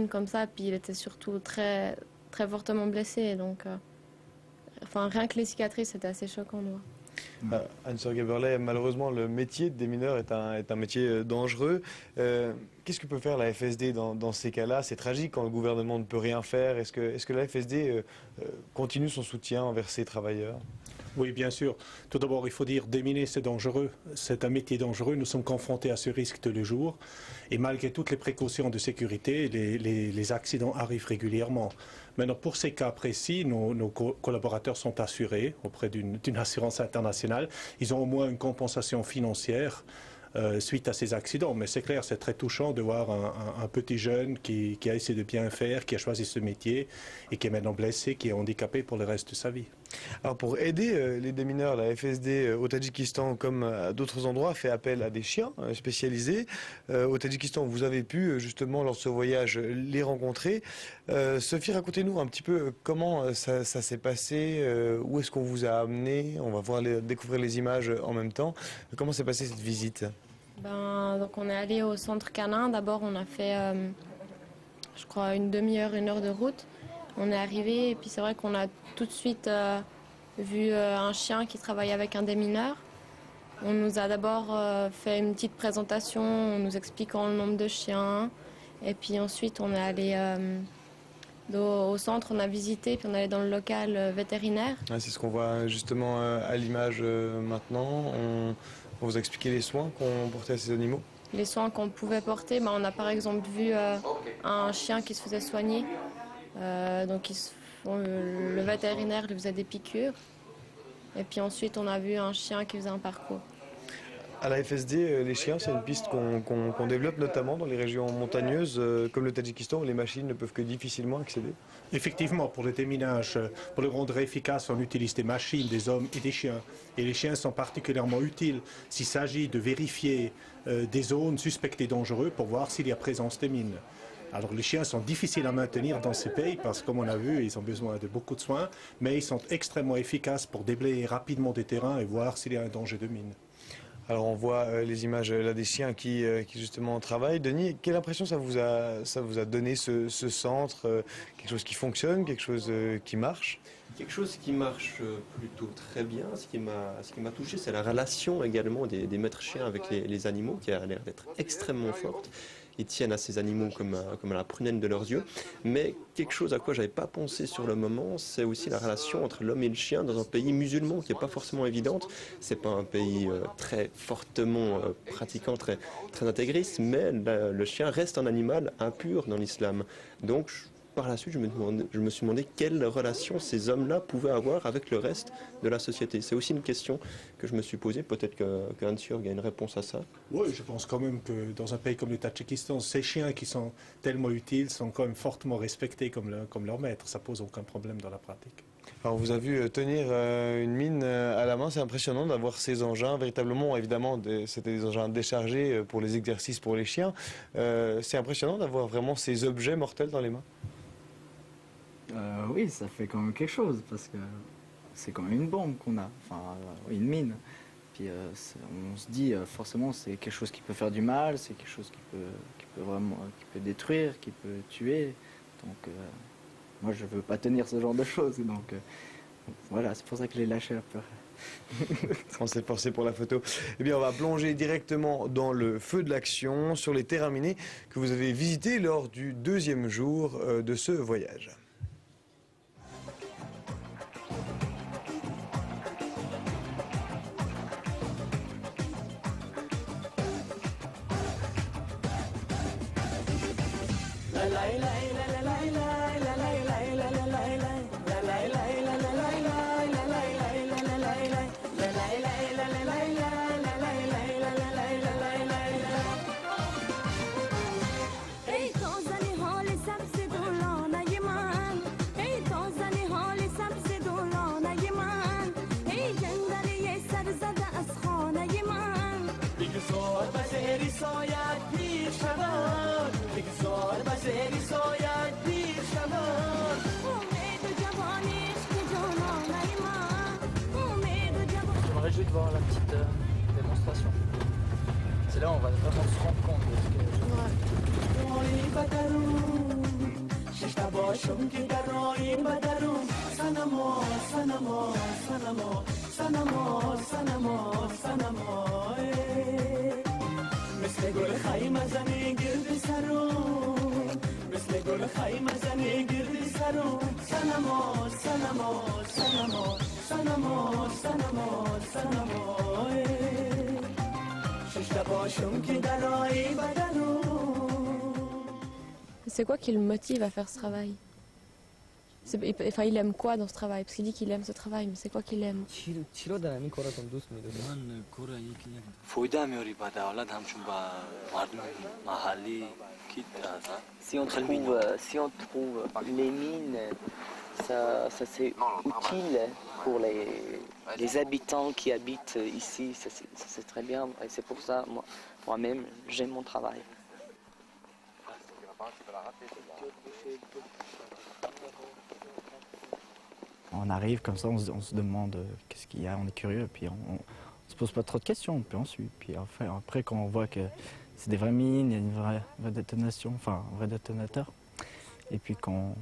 comme ça, puis il était surtout très, très fortement blessé. Donc, enfin, rien que les cicatrices, c'était assez choquant de voir. Anne-Sœur Gaberlet, malheureusement, le métier de démineur est un métier dangereux. Qu'est-ce que peut faire la FSD dans ces cas-là? C'est tragique quand le gouvernement ne peut rien faire. Est-ce que la FSD continue son soutien envers ces travailleurs? Oui, bien sûr. Tout d'abord, il faut dire déminer, c'est dangereux. C'est un métier dangereux. Nous sommes confrontés à ce risque tous les jours. Et malgré toutes les précautions de sécurité, les accidents arrivent régulièrement. Maintenant, pour ces cas précis, nos collaborateurs sont assurés auprès d'une assurance internationale. Ils ont au moins une compensation financière suite à ces accidents. Mais c'est clair, c'est très touchant de voir un petit jeune qui a essayé de bien faire, qui a choisi ce métier et qui est maintenant blessé, qui est handicapé pour le reste de sa vie. Alors pour aider les démineurs, la FSD au Tadjikistan comme à d'autres endroits fait appel à des chiens spécialisés. Au Tadjikistan, vous avez pu justement lors de ce voyage les rencontrer. Sophie, racontez-nous un petit peu comment ça s'est passé, où est-ce qu'on vous a amené. On va découvrir les images en même temps. Comment s'est passée cette visite? Donc on est allé au centre canin. D'abord, on a fait, je crois, une demi-heure, une heure de route. On est arrivé et puis c'est vrai qu'on a tout de suite vu un chien qui travaille avec un démineur. On nous a d'abord fait une petite présentation en nous expliquant le nombre de chiens. Et puis ensuite on est allé au centre, on a visité, puis on est allé dans le local vétérinaire. C'est ce qu'on voit justement à l'image maintenant. On vous a expliqué les soins qu'on portait à ces animaux? Les soins qu'on pouvait porter, on a par exemple vu un chien qui se faisait soigner. Donc le vétérinaire lui faisait des piqûres. Et puis ensuite on a vu un chien qui faisait un parcours. À la FSD, les chiens, c'est une piste qu'on développe notamment dans les régions montagneuses comme le Tadjikistan où les machines ne peuvent que difficilement accéder. Effectivement, pour le déminage, pour le rendre efficace, on utilise des machines, des hommes et des chiens. Et les chiens sont particulièrement utiles s'il s'agit de vérifier des zones suspectées dangereuses pour voir s'il y a présence de mines. Alors les chiens sont difficiles à maintenir dans ces pays parce que comme on a vu, ils ont besoin de beaucoup de soins, mais ils sont extrêmement efficaces pour déblayer rapidement des terrains et voir s'il y a un danger de mine. Alors on voit les images là des chiens qui justement travaillent. Denis, quelle impression ça vous a donné ce centre? Quelque chose qui fonctionne, quelque chose qui marche? Quelque chose qui marche plutôt très bien. Ce qui m'a touché, c'est la relation également des maîtres chiens avec les animaux qui a l'air d'être extrêmement forte. Ils tiennent à ces animaux comme à la prunelle de leurs yeux. Mais quelque chose à quoi je n'avais pas pensé sur le moment, c'est aussi la relation entre l'homme et le chien dans un pays musulman qui n'est pas forcément évidente. Ce n'est pas un pays très fortement pratiquant, très intégriste, mais le chien reste un animal impur dans l'islam. Donc par la suite, je me suis demandé quelle relation ces hommes-là pouvaient avoir avec le reste de la société. C'est aussi une question que je me suis posée. Peut-être qu'Hans-Jörg a une réponse à ça. Oui, je pense quand même que dans un pays comme le Tadjikistan, ces chiens qui sont tellement utiles sont quand même fortement respectés comme leur maître. Ça pose aucun problème dans la pratique. Alors on vous a vu tenir une mine à la main, c'est impressionnant d'avoir ces engins, véritablement, évidemment, c'était des engins déchargés pour les exercices pour les chiens. C'est impressionnant d'avoir vraiment ces objets mortels dans les mains. Oui, ça fait quand même quelque chose, parce que c'est quand même une bombe qu'on a, enfin une mine. Puis on se dit forcément c'est quelque chose qui peut faire du mal, c'est quelque chose qui peut détruire, qui peut tuer. Donc moi je veux pas tenir ce genre de choses, donc voilà, c'est pour ça que je l'ai lâché un peu. On s'est forcé pour la photo. Eh bien, on va plonger directement dans le feu de l'action sur les terrains minés que vous avez visités lors du deuxième jour de ce voyage. J'aimerais juste voir la petite démonstration. C'est là où on va vraiment se rendre compte de ce que... Ouais. باشم که در رای بدرم سنما سنما سنما سنما سنما سنما مثل گل خیمه زنی گرد سرم مثل گل خیمه زنی گرد سرم سنما سنما سنما سنما سنما سنما شش باشم که در رای بدرم. C'est quoi qui le motive à faire ce travail? Enfin, il aime quoi dans ce travail? Parce qu'il dit qu'il aime ce travail, mais c'est quoi qu'il aime? Si on trouve les mines, ça c'est utile pour les habitants qui habitent ici, ça c'est très bien et c'est pour ça moi-même j'aime mon travail. On arrive comme ça, on se demande qu'est-ce qu'il y a, on est curieux, et puis on se pose pas trop de questions, puis on suit. Puis après quand on voit que c'est des vraies mines, il y a une vraie détonation, enfin un vrai détonateur, et puis qu'on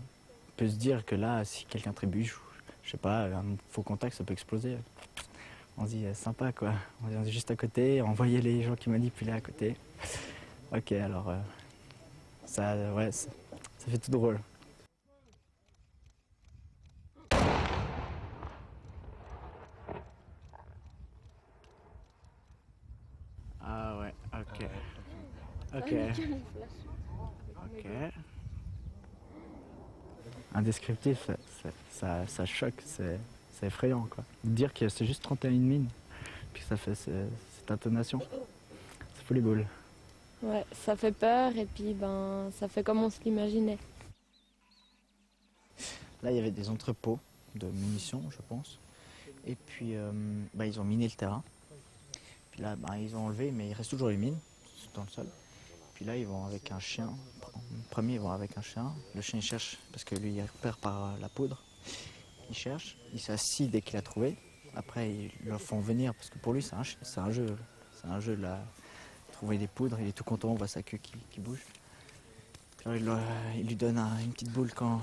peut se dire que là, si quelqu'un trébuche, je sais pas, un faux contact, ça peut exploser. On se dit sympa quoi, on est juste à côté, on voyait les gens qui manipulaient à côté. Ok, alors ça fait tout drôle. Ah ouais, ok. Ok. Ok. Indescriptif, ça choque, c'est effrayant quoi. Dire que c'est juste 31 mines, puis ça fait cette intonation, c'est fou les boules. Ouais, ça fait peur et puis ben ça fait comme on se l'imaginait. Là il y avait des entrepôts de munitions je pense, et puis ils ont miné le terrain. Puis là ils ont enlevé mais il reste toujours les mines dans le sol. Puis là ils vont avec un chien, le premier ils vont avec un chien, le chien il cherche parce que lui il repère par la poudre, il cherche, il s'assit dès qu'il a trouvé, après ils le font venir parce que pour lui c'est un jeu là. Trouver des poudres, il est tout content, on voit sa queue qui bouge. Puis alors, il lui donne une petite boule quand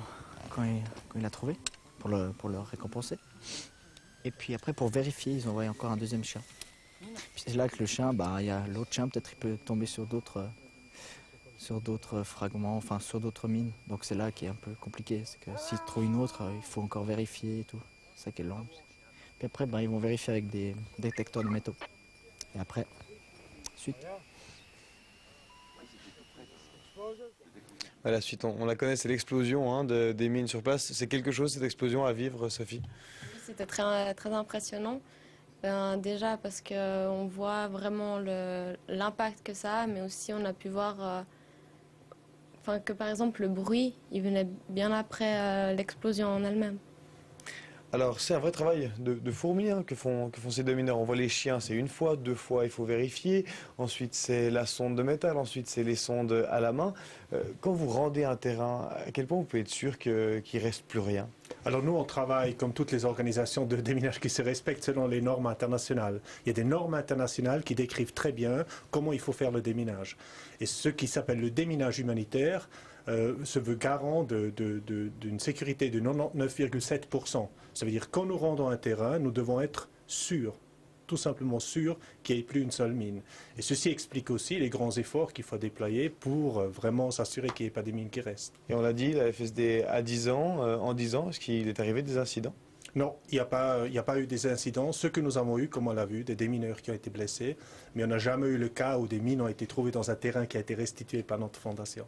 il a trouvé, pour le récompenser. Et puis après, pour vérifier, ils envoient encore un deuxième chien. Puis c'est là que le chien, il y a l'autre chien, peut-être il peut tomber sur d'autres fragments, enfin sur d'autres mines. Donc c'est là qui est un peu compliqué, c'est que s'il trouve une autre, il faut encore vérifier et tout. C'est ça qui est long. Puis après, ils vont vérifier avec des détecteurs de métaux. Et après, suite. La suite, on la connaît, c'est l'explosion des mines sur place. C'est quelque chose, cette explosion, à vivre, Sophie? C'était très, très impressionnant. Déjà parce qu'on voit vraiment l'impact que ça a, mais aussi on a pu voir que par exemple le bruit, il venait bien après l'explosion en elle-même. Alors c'est un vrai travail de fourmi que font ces deux mineurs. On voit les chiens, c'est une fois, deux fois, il faut vérifier. Ensuite c'est la sonde de métal, ensuite c'est les sondes à la main. Quand vous rendez un terrain, à quel point vous pouvez être sûr qu'il ne reste plus rien? Alors nous, on travaille comme toutes les organisations de déminage qui se respectent selon les normes internationales. Il y a des normes internationales qui décrivent très bien comment il faut faire le déminage. Et ce qui s'appelle le déminage humanitaire se veut garant d'une sécurité de 99,7%. Ça veut dire que quand nous rendons un terrain, nous devons être sûrs, tout simplement sûrs qu'il n'y ait plus une seule mine. Et ceci explique aussi les grands efforts qu'il faut déployer pour vraiment s'assurer qu'il n'y ait pas des mines qui restent. Et on l'a dit, la FSD a 10 ans, en 10 ans, est-ce qu'il est arrivé des incidents? Non, il n'y a pas eu des incidents. Ce que nous avons eu, comme on l'a vu, des démineurs qui ont été blessés, mais on n'a jamais eu le cas où des mines ont été trouvées dans un terrain qui a été restitué par notre fondation.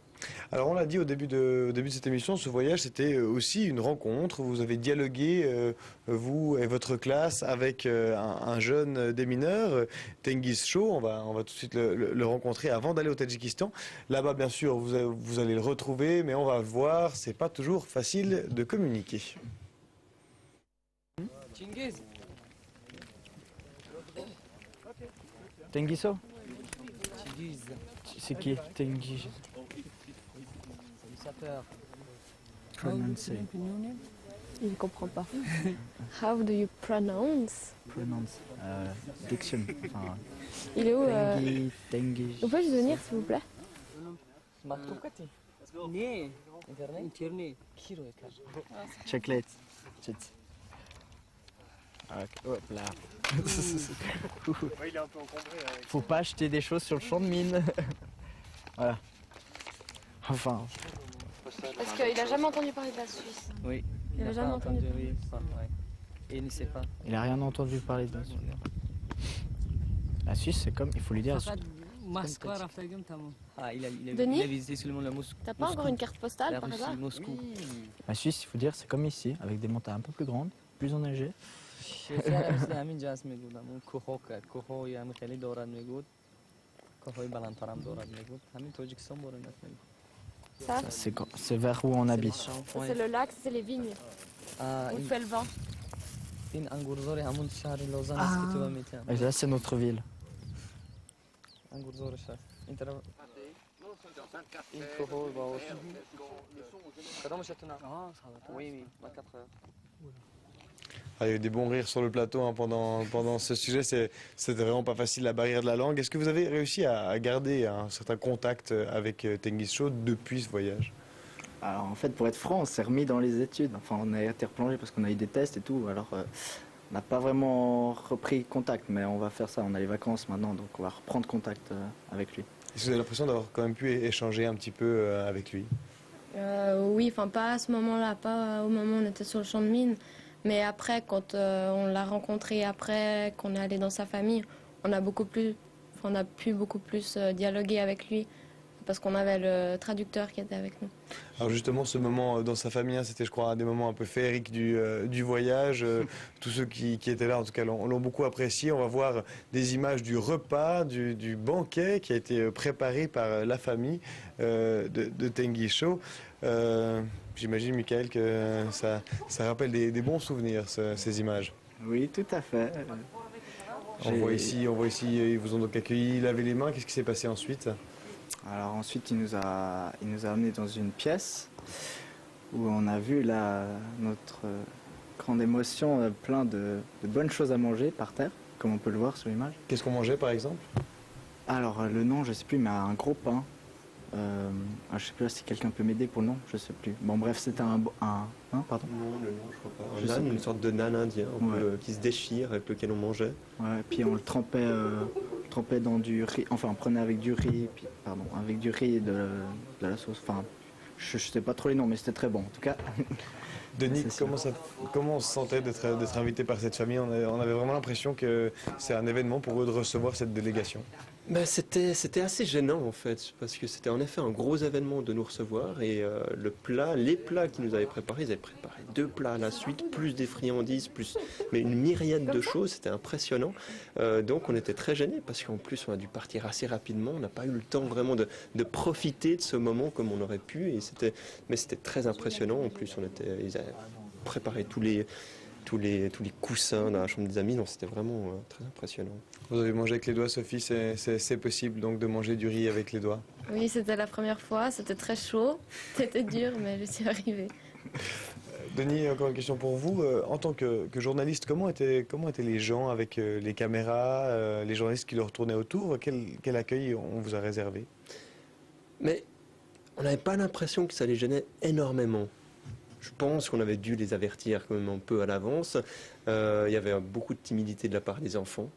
Alors on l'a dit au début de cette émission, ce voyage c'était aussi une rencontre. Vous avez dialogué, vous et votre classe, avec un jeune démineur, Tengiz Show. On va tout de suite le rencontrer avant d'aller au Tadjikistan. Là-bas, bien sûr, vous allez le retrouver, mais on va voir, c'est pas toujours facile de communiquer. Tengiso? C'est qui Tengiz? Pronounce. Il ne comprend pas. How do you pronounce? Pronounce. Diction. Enfin, Il est où Tengiz. Vous pouvez juste venir s'il vous plaît? Chocolate. Hop là. Il est un peu encombré. Faut pas acheter des choses sur le champ de mine. Voilà. Enfin. Parce qu'il a jamais entendu parler de la Suisse. Oui. Il a jamais entendu. Oui, ouais. Et il ne sait pas. Il a rien entendu parler de la Suisse. La Suisse, c'est comme, il faut lui dire. Ah, il a Denis, visité seulement la Moscou. t'as pas encore une carte postale La par Russie, hasard? Moscou. La Suisse, il faut dire, c'est comme ici, avec des montagnes un peu plus grandes, plus enneigées. Ça, C'est vers où on habite. ça, c'est le lac, c'est les vignes. On fait le vent. Et là, c'est notre ville. Ah, il y a eu des bons rires sur le plateau hein, pendant ce sujet. C'était vraiment pas facile, la barrière de la langue. Est-ce que vous avez réussi à garder un certain contact avec Tengiz Show depuis ce voyage? Alors en fait, pour être franc, on s'est remis dans les études. Enfin, on a été replongé parce qu'on a eu des tests et tout. Alors, on n'a pas vraiment repris contact, mais on va faire ça. On a les vacances maintenant, donc on va reprendre contact avec lui. Est-ce que vous avez l'impression d'avoir quand même pu échanger un petit peu avec lui? Oui, enfin pas à ce moment-là, pas au moment où on était sur le champ de mine. Mais après, quand on l'a rencontré, après qu'on est allé dans sa famille, on a pu beaucoup plus dialoguer avec lui parce qu'on avait le traducteur qui était avec nous. Alors justement, ce moment dans sa famille, hein, c'était je crois un des moments un peu féeriques du voyage. Tous ceux qui étaient là, en tout cas, l'ont beaucoup apprécié. On va voir des images du repas, du banquet qui a été préparé par la famille de Tengiz Show. J'imagine, Michael, que ça rappelle des bons souvenirs, ces images. Oui, tout à fait. On voit ici, ils vous ont donc accueilli, lavé les mains. Qu'est-ce qui s'est passé ensuite? Alors ensuite, il nous a amenés dans une pièce où on a vu notre grande émotion, plein de bonnes choses à manger par terre, comme on peut le voir sur l'image. Qu'est-ce qu'on mangeait par exemple? Alors le nom, je sais plus, mais un gros pain. Je sais plus si quelqu'un peut m'aider pour le nom, je sais plus. Bon bref, c'était pardon. Non, le nom, je crois pas. Un nan, une sorte de nan indien qui se déchire avec lequel on mangeait. Ouais, puis on le trempait dans du riz. Enfin, on prenait avec du riz, avec du riz et de la sauce. Enfin, je sais pas trop les noms, mais c'était très bon en tout cas. Denis, comment on se sentait d'être invité par cette famille? On avait vraiment l'impression que c'est un événement pour eux de recevoir cette délégation. Ben, c'était assez gênant en fait, parce que c'était en effet un gros événement de nous recevoir et les plats qu'ils nous avaient préparés, ils avaient préparé 2 plats à la suite, plus des friandises, mais une myriade de choses, c'était impressionnant. Donc on était très gênés parce qu'en plus on a dû partir assez rapidement, on n'a pas eu le temps vraiment de profiter de ce moment comme on aurait pu, mais c'était très impressionnant. En plus ils avaient préparé tous les coussins dans la chambre des amis, donc c'était vraiment très impressionnant. Vous avez mangé avec les doigts, Sophie, c'est possible donc de manger du riz avec les doigts? Oui, c'était la première fois, c'était très chaud, c'était dur, mais je suis arrivée. Denis, encore une question pour vous. En tant que journaliste, comment étaient les gens avec les caméras, les journalistes qui leur tournaient autour? Quel accueil on vous a réservé? Mais on n'avait pas l'impression que ça les gênait énormément. Je pense qu'on avait dû les avertir quand même un peu à l'avance. Il y avait beaucoup de timidité de la part des enfants.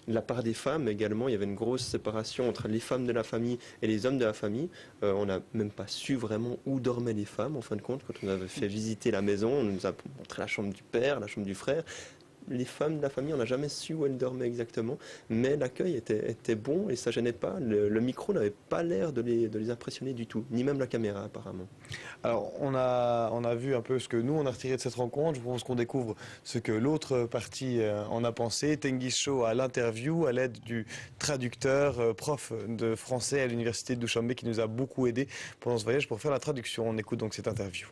De la part des femmes également, il y avait une grosse séparation entre les femmes de la famille et les hommes de la famille. On n'a même pas su vraiment où dormaient les femmes, en fin de compte. Quand on avait fait visiter la maison, on nous a montré la chambre du père, la chambre du frère. Les femmes de la famille, on n'a jamais su où elles dormaient exactement, mais l'accueil était bon et ça gênait pas. Le micro n'avait pas l'air de les impressionner du tout, ni même la caméra apparemment. Alors on a vu un peu ce que nous on a retiré de cette rencontre. Je pense qu'on découvre ce que l'autre partie en a pensé. Tengiz Show à l'interview à l'aide du traducteur, prof de français à l'université de Douchanbe qui nous a beaucoup aidé pendant ce voyage pour faire la traduction. On écoute donc cette interview.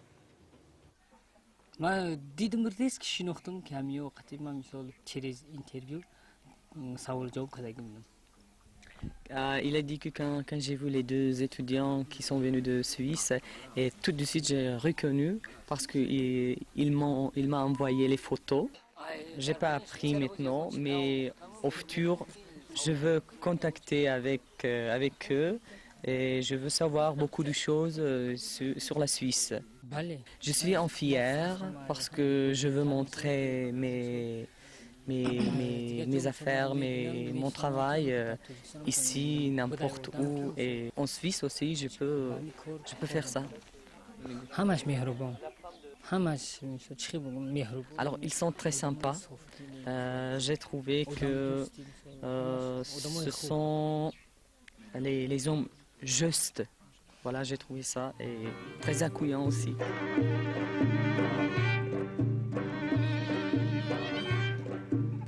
Дидмирдес кишинохтун камио катима мисол через интервью сауал жооп кадагым. Il a dit que quand j'ai vu les 2 étudiants qui sont venus de Suisse, et tout de suite j'ai reconnu parce qu'il m'a envoyé les photos. J'ai pas appris maintenant, mais au futur je veux contacter avec eux et je veux savoir beaucoup de choses sur la Suisse. Je suis en fière parce que je veux montrer mes affaires, mon travail ici, n'importe où. Et en Suisse aussi, je peux faire ça. Alors, ils sont très sympas. J'ai trouvé que ce sont les hommes justes. Voilà, j'ai trouvé ça et très accueillants aussi.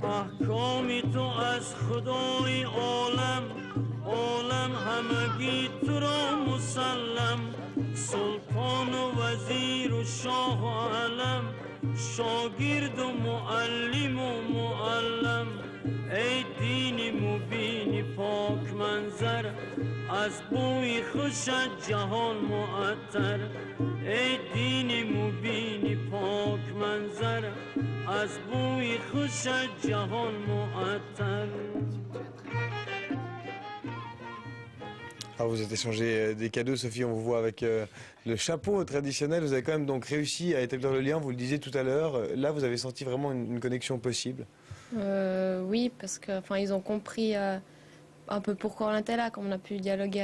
احکامی تو از خدای عالم عالم همگی تو را مسلم سلطان و وزیر و شاه و علم شاگرد و معلم و معلم ای دینی مبینی پاک منظر از بوی خوشت جهان معطر ای دینی مبینی پاک منظر از بوی خوشت جهان معطر. Ah, vous êtes échangé des cadeaux, Sophie, on vous voit avec le chapeau traditionnel. Vous avez quand même donc réussi à établir le lien, vous le disiez tout à l'heure. Là, vous avez senti vraiment une connexion possible. Oui, parce que ils ont compris un peu pourquoi on était là, comme on a pu dialoguer